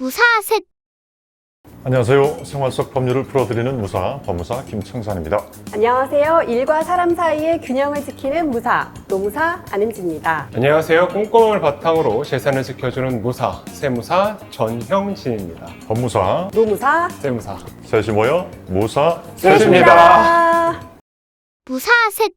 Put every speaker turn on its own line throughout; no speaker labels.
무사셋.
안녕하세요. 생활 속 법률을 풀어드리는 무사, 법무사 김창산입니다.
안녕하세요. 일과 사람 사이의 균형을 지키는 무사, 노무사 안은지입니다.
안녕하세요. 꼼꼼함을 바탕으로 재산을 지켜주는 무사, 세무사 전형진입니다.
법무사,
노무사
세무사.
셋이 모여 무사
셋입니다.
무사셋.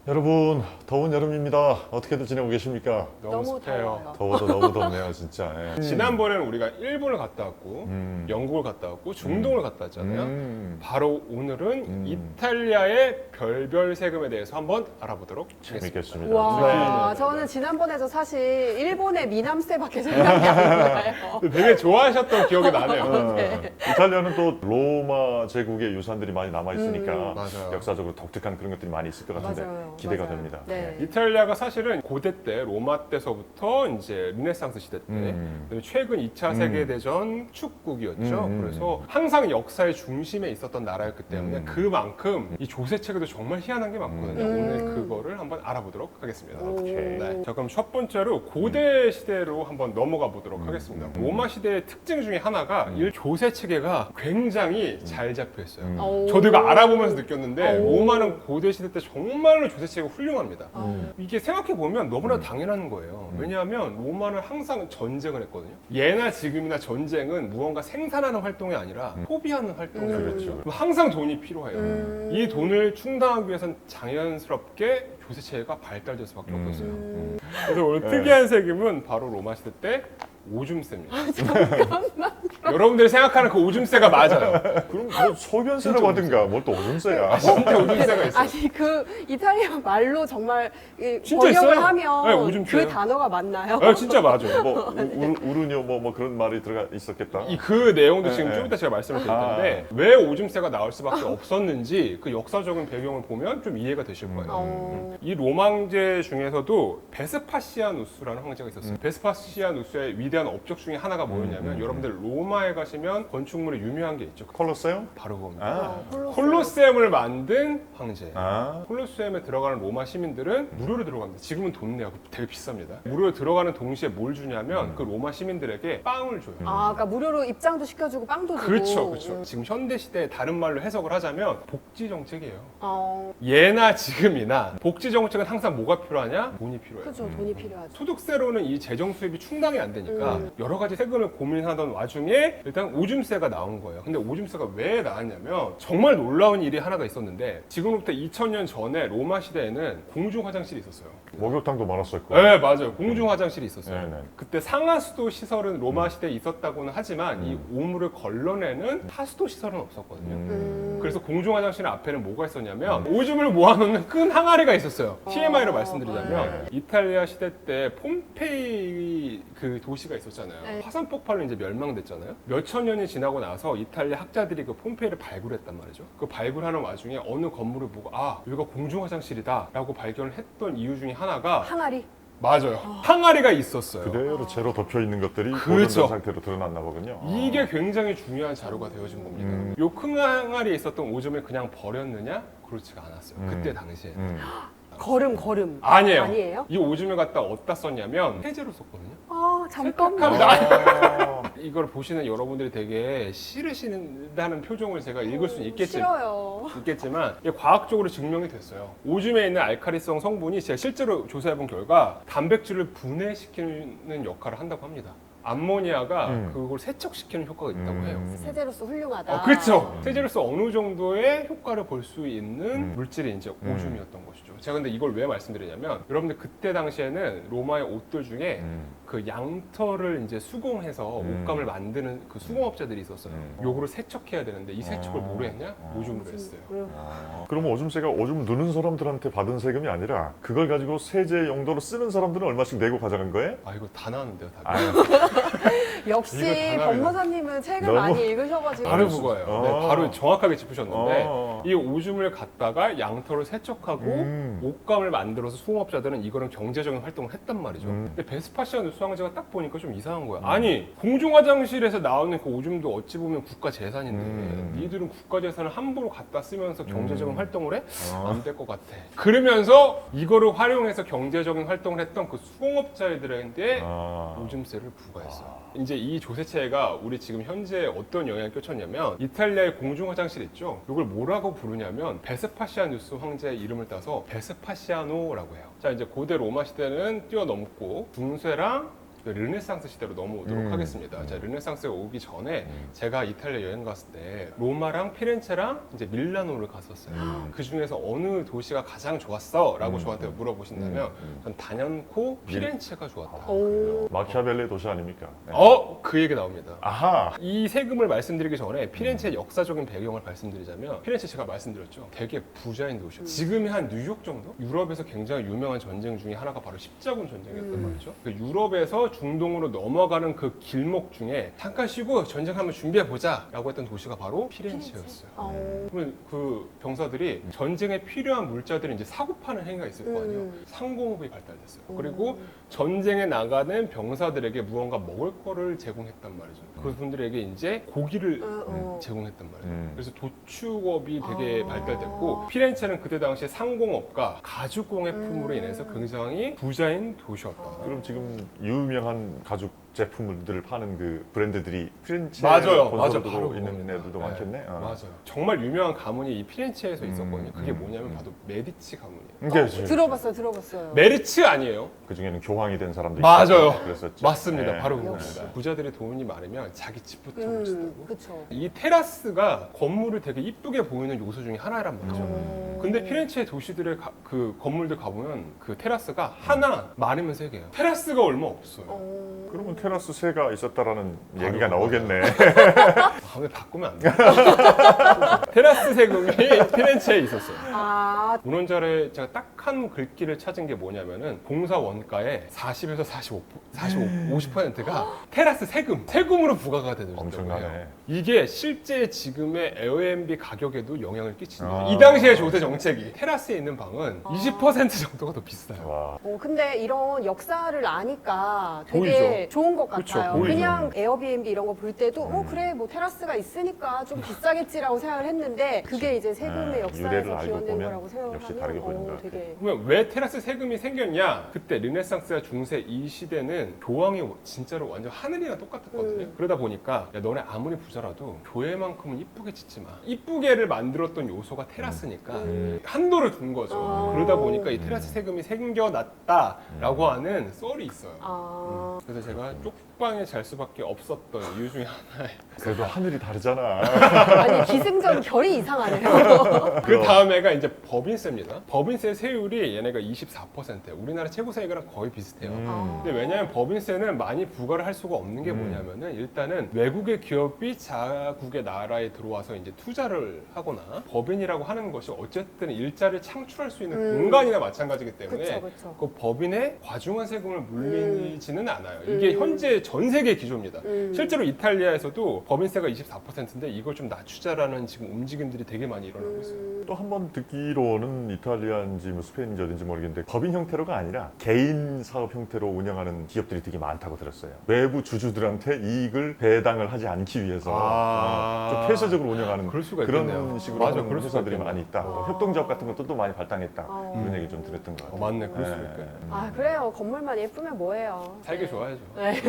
여러분, 더운 여름입니다. 어떻게들 지내고 계십니까?
너무 습해요.
더워요.
더워도 너무 덥네요, 진짜. 예.
지난번에는 우리가 일본을 갔다 왔고 영국을 갔다 왔고 중동을 갔다 왔잖아요. 바로 오늘은 이탈리아의 별별 세금에 대해서 한번 알아보도록 하겠습니다.
재밌겠습니다.
와,
네.
저는 지난번에도 사실 일본의 미남세밖에 생각이 안 나요.
되게 좋아하셨던 기억이 나네요.
네.
이탈리아는 또 로마 제국의 유산들이 많이 남아있으니까
맞아요.
역사적으로 독특한 그런 것들이 많이 있을 것 같은데
맞아요.
기대가
맞아요.
됩니다.
네.
이탈리아가 사실은 고대 때 로마 때서부터 이제 르네상스 시대 때 그다음에 최근 2차 세계대전 축국이었죠. 그래서 항상 역사의 중심에 있었던 나라였기 때문에 그만큼 이 조세 체계도 정말 희한한 게 많거든요. 오늘 그거를 한번 알아보도록 하겠습니다. 네. 자, 그럼 첫 번째로 고대 시대로 한번 넘어가 보도록 하겠습니다. 로마 시대의 특징 중에 하나가 이 조세 체계가 굉장히 잘 잡혀 있어요. 저도 이거 알아보면서 느꼈는데 로마는 고대 시대 때 정말로 조세 체계가 훌륭합니다. 이게 생각해보면 너무나 당연한 거예요. 왜냐하면 로마는 항상 전쟁을 했거든요. 예나 지금이나 전쟁은 무언가 생산하는 활동이 아니라 소비하는 활동이에요.
그렇죠.
항상 돈이 필요해요. 이 돈을 충당하기 위해서는 자연스럽게 조세 체계가 발달될 수밖에 없었어요. 그래서 오늘 특이한 세금은 바로 로마 시대 때 오줌세입니다. 여러분들이 생각하는 그 오줌세가 맞아요.
그럼 뭐 소변세라고 하든가 뭘 또 오줌세야.
진짜 오줌세가 있어요.
아니 그 이탈리아 말로 정말 이
진짜
번역을
있어요.
하면
네, 오줌세요.
그 단어가 맞나요?
진짜 맞아요.
뭐 우르뇨 뭐 그런 말이 들어가 있었겠다.
그 내용도
네,
지금
네.
좀 이따 제가 말씀을 드릴 텐데 왜 오줌세가 나올 수밖에 없었는지 그 역사적인 배경을 보면 좀 이해가 되실 거예요. 이 로망제 중에서도 베스파시아누스라는 황제가 있었어요. 베스파시아누스의 위대한 업적 중에 하나가 뭐였냐면 여러분들 로마에 가시면 건축물에 유명한 게 있죠.
콜로세움?
바로 그겁니다.
아.
콜로세움을 만든 황제.
아.
콜로세움에 들어가는 로마 시민들은 무료로 들어갑니다. 지금은 돈 내고 되게 비쌉니다. 무료로 들어가는 동시에 뭘 주냐면 그 로마 시민들에게 빵을 줘요.
그러니까 무료로 입장도 시켜주고 빵도 주고.
그렇죠, 그렇죠. 지금 현대 시대에 다른 말로 해석을 하자면 복지 정책이에요.
어,
예나 지금이나 복지 정책은 항상 뭐가 필요하냐? 돈이 필요해요.
그렇죠. 돈이 필요하죠.
소득세로는 이 재정 수입이 충당이 안 되니까 여러 가지 세금을 고민하던 와중에 일단 오줌세가 나온 거예요. 근데 오줌세가 왜 나왔냐면 정말 놀라운 일이 하나가 있었는데 지금부터 2000년 전에 로마 시대에는 공중 화장실이 있었어요.
목욕탕도 많았었고.
네, 맞아요. 공중 화장실이 있었어요.
네네.
그때 상하수도 시설은 로마 시대에 있었다고는 하지만 이 오물을 걸러내는 하수도 시설은 없었거든요. 그래서 공중 화장실 앞에는 뭐가 있었냐면 오줌을 모아놓는 큰 항아리가 있었어요. TMI로 말씀드리자면 이탈리아 시대 때 폼페이 그 도시가 있었잖아요.
네.
화산 폭발로 이제 멸망됐잖아요. 몇천 년이 지나고 나서 이탈리아 학자들이 그 폼페이를 발굴했단 말이죠. 그 발굴하는 와중에 어느 건물을 보고 여기가 공중 화장실이다라고 발견을 했던 이유 중에 하나가
항아리.
맞아요. 항아리가 있었어요.
그대로 제로 덮여 있는 것들이
그렇죠.
보존된 상태로 드러났나 보군요.
이게 굉장히 중요한 자료가 되어진 겁니다. 요 큰 항아리에 있었던 오줌을 그냥 버렸느냐? 그렇지가 않았어요. 그때 당시에는.
걸음.
아니에요.
아니에요?
이 오줌을 갖다 어디다 썼냐면 세제로 썼거든요.
잠깐만.
이걸 보시는 여러분들이 되게 싫으신다는 표정을 제가 읽을 수는
싫어요.
있겠지만 이게 과학적으로 증명이 됐어요. 오줌에 있는 알칼리성 성분이 제가 실제로 조사해본 결과 단백질을 분해시키는 역할을 한다고 합니다. 암모니아가 그걸 세척시키는 효과가 있다고 해요.
세제로서 훌륭하다.
그렇죠. 세제로서 어느 정도의 효과를 볼 수 있는 물질이 이제 오줌이었던 것이죠. 제가 근데 이걸 왜 말씀드리냐면 여러분들 그때 당시에는 로마의 옷들 중에 그 양털을 이제 수공해서 옷감을 만드는 그 수공업자들이 있었어요. 요거를 세척해야 되는데 이 세척을 뭐로 했냐? 오줌으로 했어요.
그러면 오줌세가 오줌 누는 사람들한테 받은 세금이 아니라 그걸 가지고 세제 용도로 쓰는 사람들은 얼마씩 내고 가져간 거예요?
이거 다 나왔는데요, 답이.
역시
이거 다
법무사님은 책을
너무-
많이 읽으셔가지고.
바로 그거예요. 네, 바로 정확하게 짚으셨는데
어.
이 오줌을 갖다 갔다가 양털을 세척하고 옷감을 만들어서 수공업자들은 이거는 경제적인 활동을 했단 말이죠. 근데 베스파시아누스 황제가 딱 보니까 좀 이상한 거야. 아니 공중화장실에서 나오는 그 오줌도 어찌 보면 국가 재산인데 니들은 국가 재산을 함부로 갖다 쓰면서 경제적인 활동을 해? 안 될 것 같아. 그러면서 이거를 활용해서 경제적인 활동을 했던 그 수공업자들한테 오줌세를 부과했어요. 이제 이 조세체가 우리 지금 현재 어떤 영향을 끼쳤냐면 이탈리아의 공중화장실 있죠? 이걸 뭐라고 부르냐면 베스파시아누스 황제의 이름을 따서 베스파시아노라고 해요. 자, 이제 고대 로마 시대는 뛰어넘고 중세랑 르네상스 시대로 넘어오도록 하겠습니다. 자, 르네상스가 오기 전에 제가 이탈리아 여행 갔을 때 로마랑 피렌체랑 이제 밀라노를 갔었어요. 그 중에서 어느 도시가 가장 좋았어? 라고 저한테 물어보신다면 전 단연코 피렌체가 좋았다.
마키아벨리 도시 아닙니까? 네.
그 얘기 나옵니다.
아하.
이 세금을 말씀드리기 전에 피렌체의 역사적인 배경을 말씀드리자면 피렌체 제가 말씀드렸죠. 되게 부자인 도시예요. 지금의 한 뉴욕 정도? 유럽에서 굉장히 유명한 전쟁 중에 하나가 바로 십자군 전쟁이었단 말이죠. 그 유럽에서 중동으로 넘어가는 그 길목 중에 잠깐 쉬고 전쟁 한번 준비해보자 라고 했던 도시가 바로 피렌체였어요. 그러면 그 병사들이 전쟁에 필요한 물자들이 이제 사고 파는 행위가 있을 거 아니에요. 상공업이 발달됐어요. 그리고 전쟁에 나가는 병사들에게 무언가 먹을 거를 제공했단 말이죠. 그분들에게 이제 고기를 제공했단 말이에요. 그래서 도축업이 되게 발달됐고 피렌체는 그때 당시에 상공업과 가죽공예품으로 인해서 굉장히 부자인 도시였다.
그럼 지금 유명한 가죽 제품들을 파는 그 브랜드들이 피렌체
맞아요.
본사로
바로
있는
그겁니다.
애들도
네.
많겠네.
맞아요. 정말 유명한 가문이 이 피렌체에서 있었거든요. 그게 뭐냐면 바로 메디치 가문이에요.
들어봤어요.
메리츠 아니에요?
그 중에는 교황이 된 사람도
맞아요.
있었고 그랬었죠.
맞습니다.
네.
바로 그겁니다. 부자들이 돈이 많으면 자기 집부터 멋있다고.
그렇죠.
이 테라스가 건물을 되게 이쁘게 보이는 요소 중에 하나란 말이죠. 근데 피렌체 도시들의 그 건물들 가보면 그 테라스가 하나 많으면 3개예요. 테라스가 얼마 없어요.
그러면 테라스 새가 있었다라는 얘기가 나오겠네.
왜 바꾸면 안 돼? 테라스 세금이 피렌체에 있었어요. 문헌자료에 제가 딱 한 글귀를 찾은 게 뭐냐면은 공사 원가의 40에서 50%가 테라스 세금으로 부과가 되는
엄청나네.
거예요. 이게 실제 지금의 에어비앤비 가격에도 영향을 끼친다. 이 당시의 조세 정책이 테라스에 있는 방은 20% 정도가 더 비싸요.
와.
근데 이런 역사를 아니까 되게
보이죠?
좋은 것
그쵸,
같아요.
보이죠.
그냥 에어비앤비 이런 거 볼 때도 그래 뭐 테라스가 있으니까 좀 비싸겠지라고 생각을 했는데 그게 이제 세금의
유래를
역사에서
알고
기원된
보면
거라고 생각하면
역시 다르게 보이는 것 같아요.
되게
그러면 왜 테라스 세금이 생겼냐? 그때 르네상스와 중세 이 시대는 교황이 진짜로 완전 하늘이랑 똑같았거든요. 그러다 보니까 야, 너네 아무리 부자라도 교회만큼은 이쁘게 짓지 마. 이쁘게를 만들었던 요소가 테라스니까 한도를 둔 거죠. 그러다 보니까 이 테라스 세금이 생겨났다라고 하는 썰이 있어요. 그래서 제가 쪽방에 잘 수밖에 없었던 이유 중에 하나예요.
그래도 하늘이 다르잖아.
아니 기승전 결이 이상하네요.
그 다음에가 이제 법인세입니다. 법인세 세율이 얘네가 24%예요. 우리나라 최고 세율이랑 거의 비슷해요. 근데 왜냐하면 법인세는 많이 부과를 할 수가 없는 게 뭐냐면은 일단은 외국의 기업이 자국의 나라에 들어와서 이제 투자를 하거나 법인이라고 하는 것이 어쨌든 일자리를 창출할 수 있는 공간이나 마찬가지이기 때문에
그쵸.
그 법인의 과중한 세금을 물리지는 않아요. 이게 현재 전 세계 기조입니다. 실제로 이탈리아에서도 법인세가 24%인데 이걸 좀 낮추자라는 지금 움직임들이 되게 많이 일어나고 있어요.
또 한 번 듣기로는 이탈리아인지 뭐 스페인인지 어딘지 모르겠는데 법인 형태로가 아니라 개인 사업 형태로 운영하는 기업들이 되게 많다고 들었어요. 외부 주주들한테 이익을 배당을 하지 않기 위해서 좀 폐쇄적으로 운영하는
그럴 수가
그런
있겠네요.
식으로
맞아,
하는
그럴 수가
회사들이
있겠네요.
많이 있다. 협동조합 같은 것도 또 많이 발달했다. 그런 얘기 좀 들었던 것 같아요.
맞네, 그럴 수도 있겠네.
그래요. 건물만 예쁘면 뭐예요.
살기 좋아야죠.
네.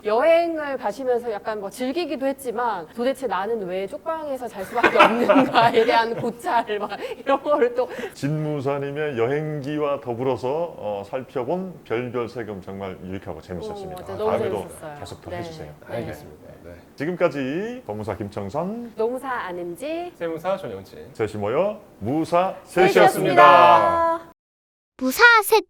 여행을 가시면서 약간 뭐 즐기기도 했지만 도대체 나는 왜 쪽방에서 잘 수밖에 없는가에 대한 고찰 막 이런 거를 또
진무사님의 여행기와 더불어서 살펴본 별별 세금 정말 유익하고 재밌었습니다.
맞아, 너무
다음에도
재밌었어요.
계속 더
네.
해주세요.
알겠습니다. 네.
지금까지 법무사 김청선,
농사 아는지
세무사 전영진.
셋이 모여 무사
셋이었습니다.
셋이었습니다.
무사 셋